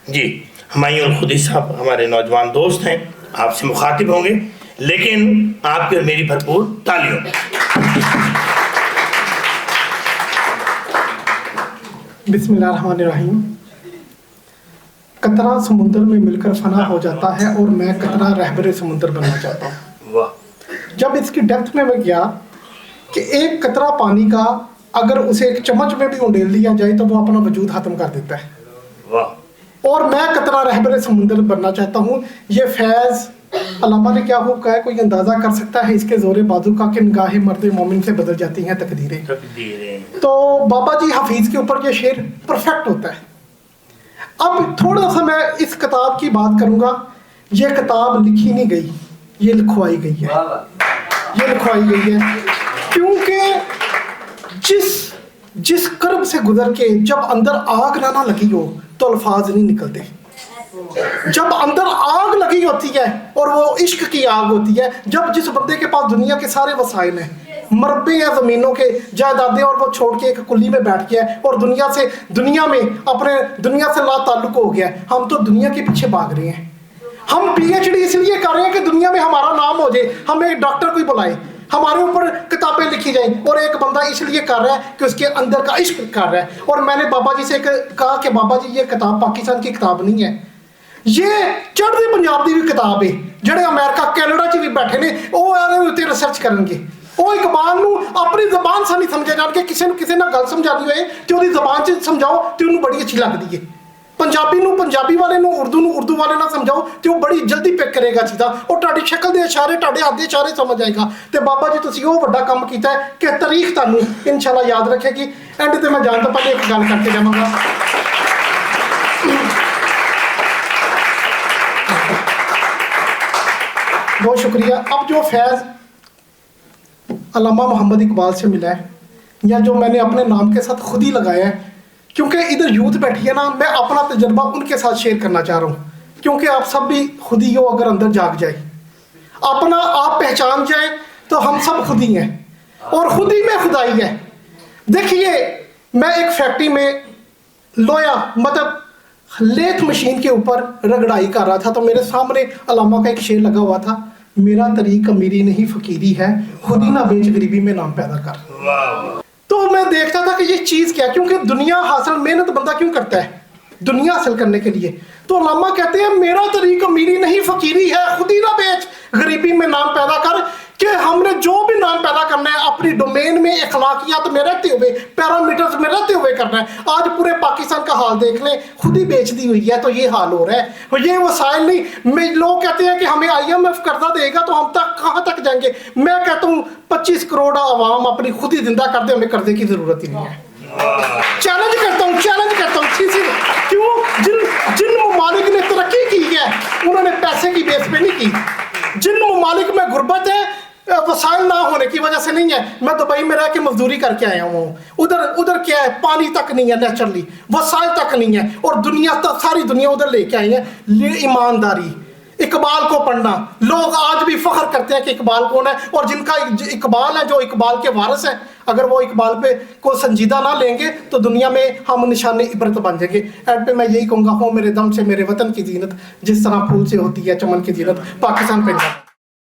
جی ہمایوں خودی صاحب ہمارے نوجوان دوست ہیں، آپ سے مخاطب ہوں گے، لیکن آپ کی اور میری بھرپور تالیوں. بسم اللہ الرحمن الرحیم. قطرہ سمندر میں مل کر فنا ہو جاتا ہے اور میں قطرہ رہبر سمندر بننا چاہتا ہوں. واہ. جب اس کی ڈیپتھ میں گیا کہ ایک قطرہ پانی کا اگر اسے ایک چمچ میں بھی انڈیل دیا جائے تو وہ اپنا وجود ختم کر دیتا ہے. واہ. اور میں قطرہ رہبر سمندر بننا چاہتا ہوں. یہ فیض علامہ نے کیا خوب کہا ہے، کوئی اندازہ کر سکتا ہے اس کے زور بازو کا کہ نگاہ مرد مومن سے بدل جاتی ہیں تقدیریں. تو بابا جی حفیظ کے اوپر یہ شعر پرفیکٹ ہوتا ہے. اب تھوڑا سا میں اس کتاب کی بات کروں گا. یہ کتاب لکھی نہیں گئی، یہ لکھوائی گئی ہے. یہ لکھوائی گئی ہے کیونکہ جس کرب سے گزر کے جب اندر آگ نہ لگی ہو تو الفاظ نہیں نکلتے. جب اندر آگ لگی ہوتی ہے اور وہ عشق کی آگ ہوتی ہے، جب جس بندے کے پاس دنیا کے سارے وسائل ہیں، مربے ہیں زمینوں کے، جائیدادیں، اور وہ چھوڑ کے ایک کلی میں بیٹھ گیا ہے اور دنیا میں اپنے دنیا سے لا تعلق ہو گیا ہے. ہم تو دنیا کے پیچھے بھاگ رہے ہیں. ہم پی ایچ ڈی اس لیے کر رہے ہیں کہ دنیا میں ہمارا نام ہو جائے، ہمیں ایک ڈاکٹر کوئی بلائے، ہمارے اوپر کتابیں لکھی جائیں. اور ایک بندہ اس لیے کر رہا ہے کہ اس کے اندر کا عشق کر رہا ہے. اور میں نے بابا جی سے کہا کہ بابا جی یہ کتاب پاکستان کی کتاب نہیں ہے، یہ چڑھتی پنجاب کی بھی کتاب ہے. جڑے امریکہ کینیڈا چ بھی بیٹھے نے وہ ریسرچ کرن گے. وہ اقبال نو اپنی زبان سے نہیں سمجھے جان کے کسی نہ گل سمجھانی ہوئے تو وہی زبان سے سمجھاؤ تو انہوں بڑی اچھی لگتی ہے. پنجابی نو پنجابی والے نو اردو والے نہ سمجھاؤ تو وہ بڑی جلدی پک کرے گا چیزاں. اور تاری شکل دے اشارے تارے ہاتھ دے اشارے سمجھ آئے گا. تو بابا جی تسی وہ بڑا کام کیتا ہے کہ تاریخ تانوں انشاءاللہ یاد رکھے گی. اینڈ تے میں جان تو پہلے ایک گل کر کے جاواں گا. بہت شکریہ. اب جو فیض علامہ محمد اقبال سے ملا ہے یا جو میں نے اپنے نام کے ساتھ خود ہی لگایا ہے، کیونکہ ادھر یوتھ بیٹھی ہے نا، میں اپنا تجربہ ان کے ساتھ شیئر کرنا چاہ رہا ہوں. کیونکہ آپ سب بھی خود ہی ہو، اگر اندر جاگ جائے اپنا آپ پہچان جائے تو ہم سب خود ہی ہیں اور خود ہی میں خدائی ہے. دیکھیے میں ایک فیکٹری میں لویا مطلب لیتھ مشین کے اوپر رگڑائی کر رہا تھا تو میرے سامنے علامہ کا ایک شعر لگا ہوا تھا، میرا طریق امیری نہیں فقیری ہے، خود ہی نہ بیچ غریبی میں نام پیدا کر. تو میں دیکھتا تھا کہ یہ چیز کیا، کیونکہ دنیا حاصل محنت بندہ کیوں کرتا ہے؟ دنیا حاصل کرنے کے لیے. تو علامہ کہتے ہیں میرا طریق امیری نہیں فقیری ہے، خود ہی نہ بیچ غریبی میں نام پیدا کر. کہ ہم نے جو بھی نام پیدا کرنا ہے اپنی ڈومین میں اخلاقیات میں رہتے ہوئے، پیرامیٹرز میں رہتے ہوئے کرنا ہے. آج پورے پاکستان کا حال دیکھ لیں، خود ہی بیچ دی ہوئی ہے تو یہ حال ہو رہا ہے. یہ وسائل نہیں، لوگ کہتے ہیں کہ ہمیں IMF قرضہ دے گا تو ہم کہاں تک جائیں گے. میں کہتا ہوں 25 کروڑ عوام اپنی خود ہی زندہ کر دیں، ہمیں قرضے کی ضرورت ہی نہیں ہے. چیلنج کرتا ہوں کیوں؟ جن ممالک نے ترقی کی ہے انہوں نے پیسے کی بیس پہ نہیں کی. جن ممالک میں غربت ہے وسائل نہ ہونے کی وجہ سے نہیں ہے. میں دبئی میں رہ کے مزدوری کر کے آیا ہوں، ادھر کیا ہے، پانی تک نہیں ہے، نیچرلی وسائل تک نہیں ہے، اور دنیا تک ساری دنیا ادھر لے کے آئی ہے. ایمانداری، اقبال کو پڑھنا. لوگ آج بھی فخر کرتے ہیں کہ اقبال کون ہے، اور جن کا اقبال ہے جو اقبال کے وارث ہیں، اگر وہ اقبال پہ کو سنجیدہ نہ لیں گے تو دنیا میں ہم نشان عبرت بن جائیں گے. اینڈ پہ میں یہی کہوں گا، ہوں میرے دم سے میرے وطن کی زینت جس طرح پھول سے ہوتی ہے چمن کی زینت. پاکستان پنجاب.